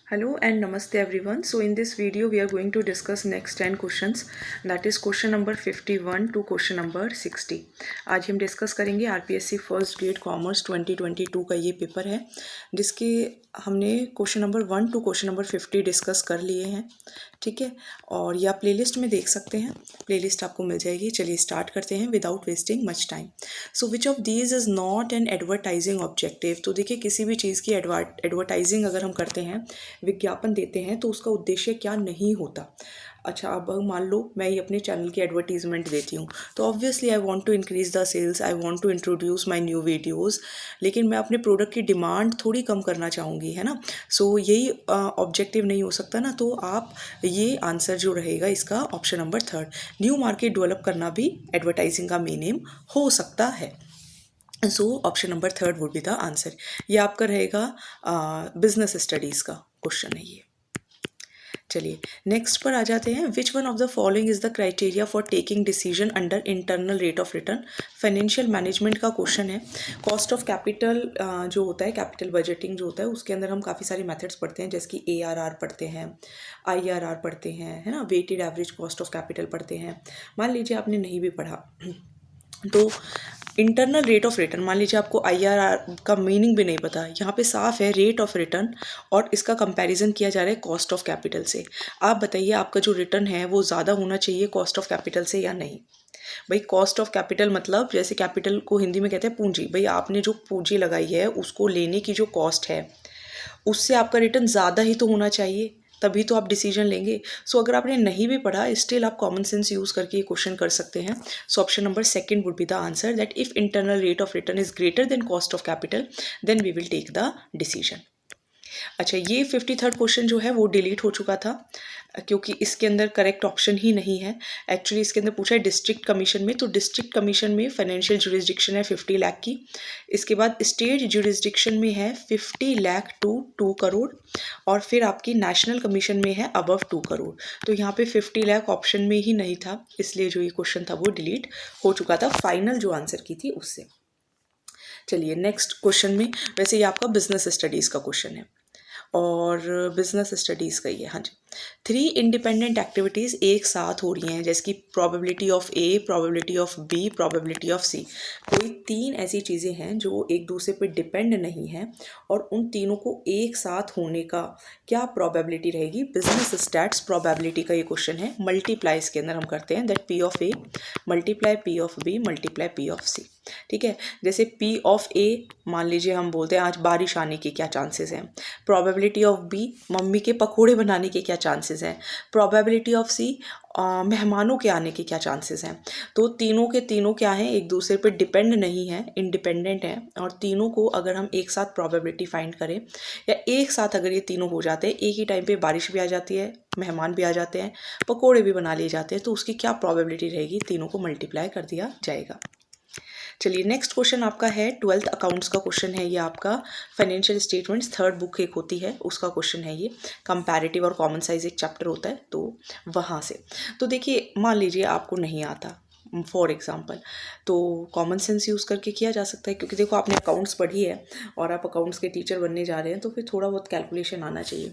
Hello and namaste everyone. So in this video we are going to discuss next 10 questions, that is question number 51 to question number 60. आज हम discuss करेंगे RPSC first grade commerce 2022 का ये paper है जिसके हमने question number 1 to question number 50 discuss कर लिए हैं, ठीक है। और ये आप प्लेलिस्ट में देख सकते हैं, प्लेलिस्ट आपको मिल जाएगी। चलिए स्टार्ट करते हैं without wasting much time. So which of these is not an advertising objective. तो देखिए किसी भी चीज़ की एडवर्टाइजिंग अगर हम करते हैं, विज्ञापन देते हैं, तो उसका उद्देश्य क्या नहीं होता। अच्छा, अब मान लो मैं ही अपने चैनल की एडवर्टीजमेंट देती हूँ, तो obviously I want to increase the sales, I want to introduce my new videos, लेकिन मैं अपने प्रोडक्ट की डिमांड थोड़ी कम करना चाहूँगी, है ना। सो यही ऑब्जेक्टिव नहीं हो सकता ना। तो आप ये आंसर जो रहेगा इसका option number 3, new market develop करना भी एडवर्टाइजिंग का मेन एम हो सकता है। सो option number 3 would be the answer. ये आपका रहेगा बिजनेस स्टडीज़ का क्वेश्चन है ये। चलिए नेक्स्ट पर आ जाते हैं। Which one of the following is the criteria for taking decision under internal rate of return. Financial management का क्वेश्चन है। कॉस्ट ऑफ कैपिटल जो होता है, कैपिटल बजटिंग जो होता है, उसके अंदर हम काफ़ी सारे मेथड्स पढ़ते हैं, जैसे कि ARR पढ़ते हैं, IRR पढ़ते हैं, है ना, weighted average cost of capital पढ़ते हैं। मान लीजिए आपने नहीं भी पढ़ा तो इंटरनल रेट ऑफ रिटर्न, मान लीजिए आपको IRR का मीनिंग भी नहीं पता, यहाँ पे साफ है रेट ऑफ रिटर्न और इसका कंपैरिजन किया जा रहा है कॉस्ट ऑफ कैपिटल से। आप बताइए आपका जो रिटर्न है वो ज़्यादा होना चाहिए कॉस्ट ऑफ कैपिटल से या नहीं। भाई कॉस्ट ऑफ कैपिटल मतलब, जैसे कैपिटल को हिंदी में कहते हैं पूंजी, भाई आपने जो पूंजी लगाई है उसको लेने की जो कॉस्ट है उससे आपका रिटर्न ज़्यादा ही तो होना चाहिए, तभी तो आप डिसीजन लेंगे। सो अगर आपने नहीं भी पढ़ा, स्टिल आप कॉमन सेंस यूज़ करके ये क्वेश्चन कर सकते हैं। So option number 2 would be the answer, that if internal rate of return is greater than cost of capital then we will take the decision. अच्छा, ये 53rd क्वेश्चन जो है वो डिलीट हो चुका था क्योंकि इसके अंदर करेक्ट ऑप्शन ही नहीं है। एक्चुअली इसके अंदर पूछा है डिस्ट्रिक्ट कमीशन में, तो डिस्ट्रिक्ट कमीशन में फाइनेंशियल ज्यूरिसडिक्शन है 50 लाख की। इसके बाद स्टेट ज्यूरिसडिक्शन में है 50 लाख टू 2 करोड़, और फिर आपकी नेशनल कमीशन में है अबव 2 करोड़। तो यहाँ पे 50 लाख ऑप्शन में ही नहीं था, इसलिए जो ये क्वेश्चन था वो डिलीट हो चुका था फाइनल जो आंसर की थी उससे। चलिए नेक्स्ट क्वेश्चन में, वैसे ये आपका बिजनेस स्टडीज़ का क्वेश्चन है और बिजनेस स्टडीज़ का ही है। हाँ जी, 3 इंडिपेंडेंट एक्टिविटीज़ एक साथ हो रही हैं, जैसे कि probability of A, probability of B, probability of C। कोई 3 ऐसी चीज़ें हैं जो एक दूसरे पे डिपेंड नहीं हैं और उन तीनों को एक साथ होने का क्या प्रोबेबिलिटी रहेगी। बिजनेस स्टैट्स प्रोबेबिलिटी का ये क्वेश्चन है। मल्टीप्लाई इसके अंदर हम करते हैं, that P of A multiply P of B multiply P of C, ठीक है। जैसे P ऑफ A, मान लीजिए हम बोलते हैं आज बारिश आने के क्या चांसेस हैं। प्रोबेबिलिटी ऑफ B, मम्मी के पकोड़े बनाने के क्या चांसेस हैं। प्रोबेबिलिटी ऑफ C, मेहमानों के आने के क्या चांसेस हैं। तो तीनों के तीनों क्या हैं, एक दूसरे पर डिपेंड नहीं हैं, इंडिपेंडेंट हैं, और तीनों को अगर हम एक साथ प्रोबेबिलिटी फाइंड करें या एक साथ अगर ये तीनों हो जाते हैं, एक ही टाइम पे बारिश भी आ जाती है, मेहमान भी आ जाते हैं, पकोड़े भी बना लिए जाते हैं, तो उसकी क्या प्रोबेबिलिटी रहेगी, तीनों को मल्टीप्लाई कर दिया जाएगा। चलिए नेक्स्ट क्वेश्चन आपका है 12th अकाउंट्स का क्वेश्चन है। ये आपका फाइनेंशियल स्टेटमेंट्स 3rd बुक एक होती है उसका क्वेश्चन है ये। कंपैरेटिव और कॉमन साइज एक चैप्टर होता है, तो वहाँ से। तो देखिए मान लीजिए आपको नहीं आता फॉर एग्जाम्पल, तो कॉमन सेंस यूज़ करके किया जा सकता है, क्योंकि देखो आपने अकाउंट्स पढ़ी है और आप अकाउंट्स के टीचर बनने जा रहे हैं, तो फिर थोड़ा बहुत कैलकुलेशन आना चाहिए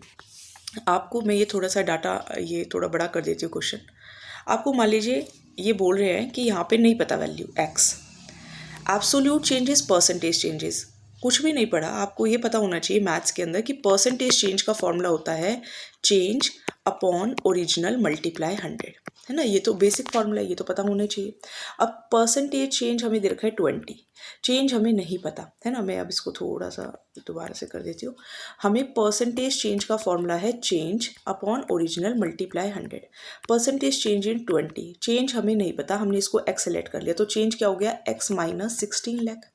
आपको। मैं ये थोड़ा सा डाटा ये थोड़ा बड़ा कर देती हूँ क्वेश्चन। आपको मान लीजिए ये बोल रहे हैं कि यहाँ पे नहीं पता value x, absolute changes, percentage changes, कुछ भी नहीं पढ़ा, आपको ये पता होना चाहिए मैथ्स के अंदर कि परसेंटेज चेंज का फॉर्मूला होता है चेंज अपॉन ओरिजिनल मल्टीप्लाई 100, है ना। ये तो बेसिक फार्मूला है, ये तो पता होना चाहिए। अब परसेंटेज चेंज हमें दे रखा है 20, चेंज हमें नहीं पता, है ना। मैं अब इसको थोड़ा सा दोबारा से कर देती हूँ। हमें परसेंटेज चेंज का फॉर्मूला है change upon original multiply 100। Percentage change in 20, change हमें नहीं पता, हमने इसको एक्स सेलेक्ट कर लिया, तो चेंज क्या हो गया x माइनस 16 लाख।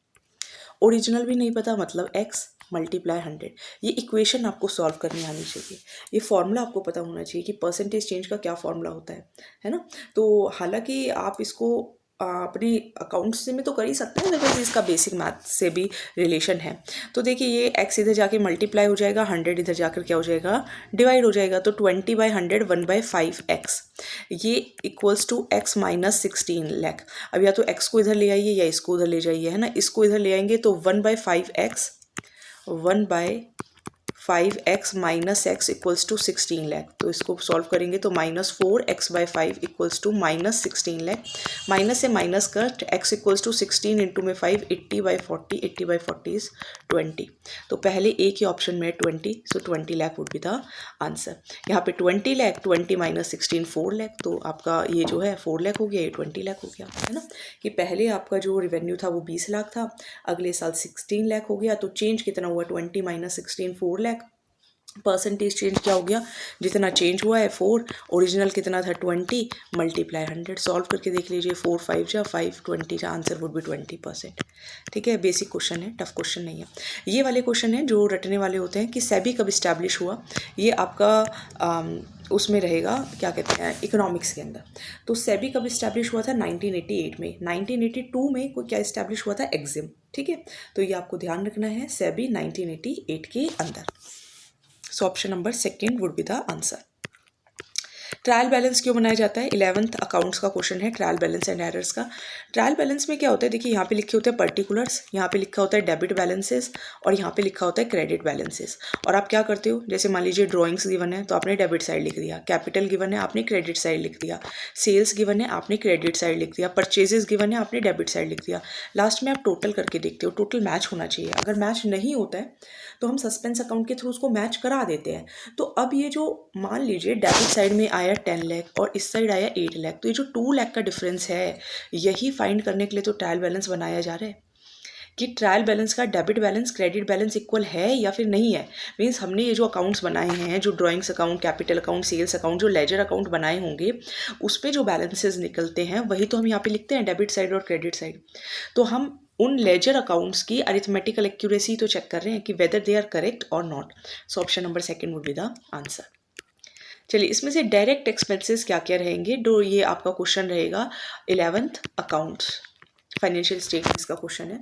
ओरिजिनल भी नहीं पता, मतलब x मल्टीप्लाई 100। ये इक्वेशन आपको सॉल्व करनी आनी चाहिए, ये फॉर्मूला आपको पता होना चाहिए कि परसेंटेज चेंज का क्या फॉर्मूला होता है ना। तो हालांकि आप इसको अपने अकाउंट से में तो कर ही सकते हैं, लेकिन इसका बेसिक मैथ से भी रिलेशन है। तो देखिए ये x इधर जाके मल्टीप्लाई हो जाएगा, 100 इधर जाकर क्या हो जाएगा, डिवाइड हो जाएगा। तो 20/100 1/5x, ये equals to x minus 16 lakh. अब या तो x को इधर ले आइए या इसको उधर ले जाइए, है ना। इसको इधर ले आएंगे तो 1/5x 1/5 5x minus x equals to 16 lakh. तो इसको सॉल्व करेंगे तो -4x/5 equals to -16 lakh. Minus से minus cut, x equals to 16 into में 5, 80/40, 80/40 इज 20। तो पहले एक ही ऑप्शन में 20, सो 20 lakh would be the answer. यहाँ पे 20 लाख, 20 माइनस 16 4 लाख, तो आपका ये जो है 4 लाख हो गया, ये 20 लाख हो गया, है ना। कि पहले आपका जो रेवेन्यू था वो 20 लाख था, अगले साल 16 लाख हो गया, तो चेंज कितना हुआ, 20 माइनस 16 4 लाख। परसेंटेज चेंज क्या हो गया, जितना चेंज हुआ है 4, ओरिजिनल कितना था 20, मल्टीप्लाई 100। सॉल्व करके देख लीजिए, 4 5 जा 5, 20 जा, आंसर वुड बी 20%। ठीक है, बेसिक क्वेश्चन है, टफ क्वेश्चन नहीं है। ये वाले क्वेश्चन है जो रटने वाले होते हैं कि सेबी कब इस्टेब्लिश हुआ, ये आपका उसमें रहेगा, क्या कहते हैं, इकोनॉमिक्स के अंदर। तो सेबी कब इस्टेब्लिश हुआ था, 1988 में। 1982 में कोई क्या इस्टेब्लिश हुआ था, एग्जिम। ठीक है, तो ये आपको ध्यान रखना है, सेबी 1988 के अंदर। सो option number second would be the answer. Trial balance क्यों बनाया जाता है, 11th अकाउंट्स का क्वेश्चन है, ट्रायल बैलेंस एंड एरर्स का। ट्रायल बैलेंस में क्या होता है, देखिए यहाँ पे लिखे होते हैं पर्टिकुलर्स, यहाँ पे लिखा होता है डेबिट बैलेंसेस, और यहाँ पे लिखा होता है क्रेडिट बैलेंसेस। और आप क्या करते हो, जैसे मान लीजिए ड्राइंग्स गिवन है तो आपने डेबिट साइड लिख दिया, कैपिटल गिवन है आपने क्रेडिट साइड लिख दिया, सेल्स गिवन है आपने क्रेडिट साइड लिख दिया, परचेजेस गिवन है आपने डेबिट साइड लिख दिया। लास्ट में आप टोटल करके देखते हो, टोटल मैच होना चाहिए। अगर मैच नहीं होता है तो हम सस्पेंस अकाउंट के थ्रू उसको मैच करा देते हैं। तो अब ये जो मान लीजिए डेबिट साइड में आया 10 लाख और इस साइड आया 8 लाख, तो ये जो 2 लाख का डिफरेंस है, यही फाइंड करने के लिए तो ट्रायल बैलेंस बनाया जा रहा है कि ट्रायल बैलेंस का debit balance credit balance equal है या फिर नहीं है। मीन्स हमने ये जो अकाउंट्स बनाए हैं, जो drawings account, capital account, sales account, जो लेजर अकाउंट बनाए होंगे, उस पर जो बैलेंसेस निकलते हैं वही तो हम यहाँ पे लिखते हैं, डेबिट साइड और क्रेडिट साइड। तो हम उन लेजर अकाउंट्स की अरिथमेटिकल एक्यूरेसी तो चेक कर रहे हैं कि वेदर दे आर करेक्ट और not. So option number second would be the answer. चलिए, इसमें से डायरेक्ट एक्सपेंसेस क्या क्या रहेंगे, जो ये आपका क्वेश्चन रहेगा 11th अकाउंट्स फाइनेंशियल स्टेटमेंट्स का क्वेश्चन है।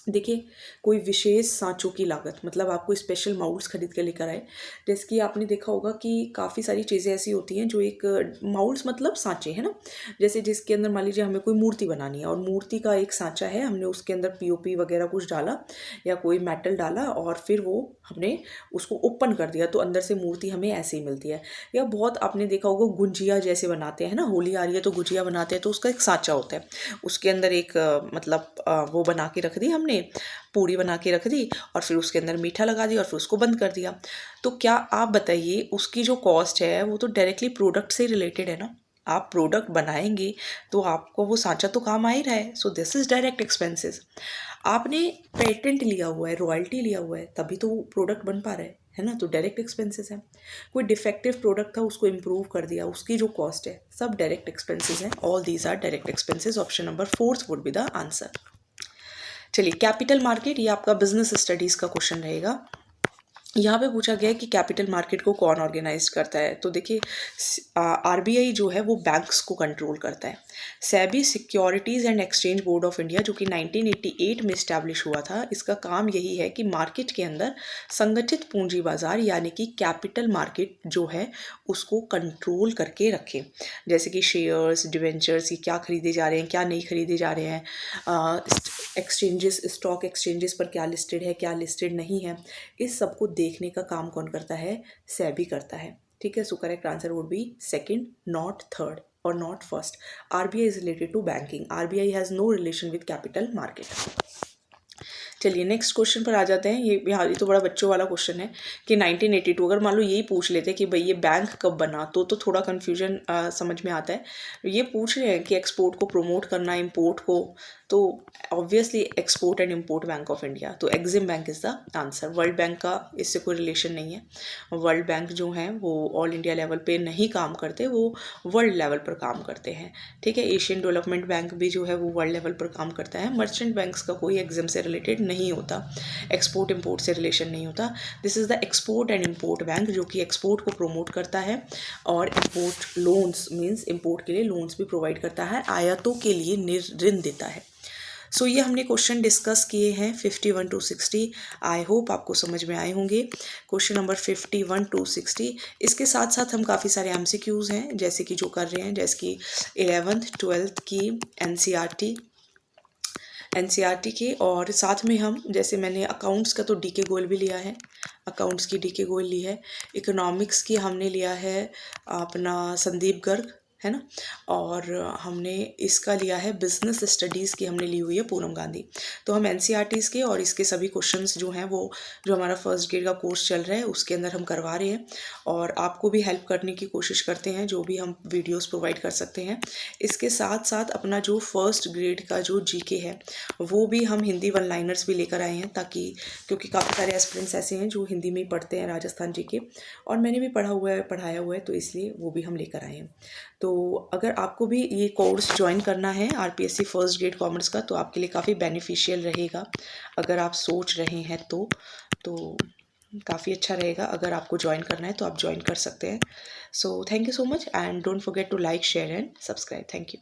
देखिए, कोई विशेष सांचों की लागत, मतलब आपको स्पेशल माउल्स खरीद के लेकर आए। जैसे कि आपने देखा होगा कि काफ़ी सारी चीज़ें ऐसी होती हैं जो एक माउल्स मतलब सांचे, है ना। जैसे जिसके अंदर मान लीजिए हमें कोई मूर्ति बनानी है और मूर्ति का एक सांचा है, हमने उसके अंदर पीओपी वगैरह कुछ डाला या कोई मेटल डाला और फिर वो हमने उसको ओपन कर दिया, तो अंदर से मूर्ति हमें ऐसे ही मिलती है। या बहुत आपने देखा होगा गुंजिया जैसे बनाते हैं ना, होली आ रही है तो गुजिया बनाते हैं, तो उसका एक सांचा होता है, उसके अंदर एक मतलब वो बना के रख दी हमने, पूरी बना के रख दी और फिर उसके अंदर मीठा लगा दिया और फिर उसको बंद कर दिया। तो क्या आप बताइए, उसकी जो कॉस्ट है वो तो डायरेक्टली प्रोडक्ट से रिलेटेड है ना। आप प्रोडक्ट बनाएंगे तो आपको वो सांचा तो काम आ ही रहा है। So this is direct expenses. आपने पेटेंट लिया हुआ है, रॉयल्टी लिया हुआ है, तभी तो वो प्रोडक्ट बन पा रहा है ना, तो डायरेक्ट एक्सपेंसेस है। कोई डिफेक्टिव प्रोडक्ट था, उसको इम्प्रूव कर दिया, उसकी जो कॉस्ट है, सब डायरेक्ट एक्सपेंसेस हैं। All these are direct expenses. Option number 4 would be the answer. चलिए, कैपिटल मार्केट, ये आपका बिजनेस स्टडीज़ का क्वेश्चन रहेगा। यहाँ पे पूछा गया है कि कैपिटल मार्केट को कौन ऑर्गेनाइज करता है। तो देखिए, आरबीआई जो है वो बैंक्स को कंट्रोल करता है। SEBI securities and exchange board of India, जो कि 1988 में इस्टेब्लिश हुआ था, इसका काम यही है कि मार्केट के अंदर संगठित पूंजी बाजार यानी कि कैपिटल मार्केट जो है उसको कंट्रोल करके रखे। जैसे कि शेयर्स, डिवेंचर्स, ये क्या खरीदे जा रहे हैं, क्या नहीं खरीदे जा रहे हैं, एक्सचेंजेस, स्टॉक एक्सचेंजेस पर क्या लिस्टेड है, क्या लिस्टेड नहीं है, इस सब को देखने का काम कौन करता है, सेबी करता है। ठीक है, so correct answer would be second, not third और not first. RBI is related to banking, RBI has no relation with capital market. चलिए, नेक्स्ट क्वेश्चन पर आ जाते हैं। ये तो बड़ा बच्चों वाला क्वेश्चन है कि 1982, अगर मान लो यही पूछ लेते कि भाई ये बैंक कब बना, तो थोड़ा कन्फ्यूजन समझ में आता है। ये पूछ रहे हैं कि एक्सपोर्ट को प्रमोट करना, इम्पोर्ट को, तो obviously export and import bank of India, तो EXIM bank is the answer. World bank का इससे कोई रिलेशन नहीं है। वर्ल्ड बैंक जो हैं वो ऑल इंडिया लेवल पे नहीं काम करते, वो वर्ल्ड लेवल पर काम करते हैं। ठीक है, एशियन डेवलपमेंट बैंक भी जो है वो वर्ल्ड लेवल पर काम करता है। मर्चेंट बैंक्स का कोई एग्जिम से रिलेटेड नहीं होता, एक्सपोर्ट इम्पोर्ट से रिलेशन नहीं होता। This is the export and import bank, जो कि एक्सपोर्ट को प्रमोट करता है और इम्पोर्ट लोन्स मीन्स इम्पोर्ट के लिए लोन्स भी प्रोवाइड करता है, आयातों के लिए ऋण देता है। सो ये हमने क्वेश्चन डिस्कस किए हैं 51 to 60। आई होप आपको समझ में आए होंगे। क्वेश्चन नंबर 51 to 60, इसके साथ साथ हम काफ़ी सारे MCQs हैं जैसे कि जो कर रहे हैं, जैसे कि 11th 12th की NCERT, एनसीईआरटी के, और साथ में हम जैसे मैंने अकाउंट्स का तो डीके गोयल भी लिया है, अकाउंट्स की डीके गोयल ली है, इकोनॉमिक्स की हमने लिया है अपना संदीप गर्ग, है ना, और हमने इसका लिया है बिजनेस स्टडीज़ की हमने ली हुई है पूनम गांधी। तो हम एनसीईआरटीज़ के और इसके सभी क्वेश्चंस जो हैं वो जो हमारा फर्स्ट ग्रेड का कोर्स चल रहा है उसके अंदर हम करवा रहे हैं, और आपको भी हेल्प करने की कोशिश करते हैं जो भी हम वीडियोस प्रोवाइड कर सकते हैं। इसके साथ साथ अपना जो फर्स्ट ग्रेड का जो जीके है वो भी हम हिंदी वन लाइनर्स भी लेकर आए हैं, ताकि क्योंकि काफ़ी सारे एस्पिरेंट्स ऐसे हैं जो हिंदी में ही पढ़ते हैं राजस्थान जीके, और मैंने भी पढ़ाया हुआ है, तो इसलिए वो भी हम लेकर आए हैं। तो अगर आपको भी ये कोर्स ज्वाइन करना है आरपीएससी फर्स्ट ग्रेड कॉमर्स का, तो आपके लिए काफ़ी बेनिफिशियल रहेगा। अगर आप सोच रहे हैं तो काफ़ी अच्छा रहेगा। अगर आपको ज्वाइन करना है तो आप ज्वाइन कर सकते हैं। So thank you so much, and don't forget to like, share and subscribe. Thank you.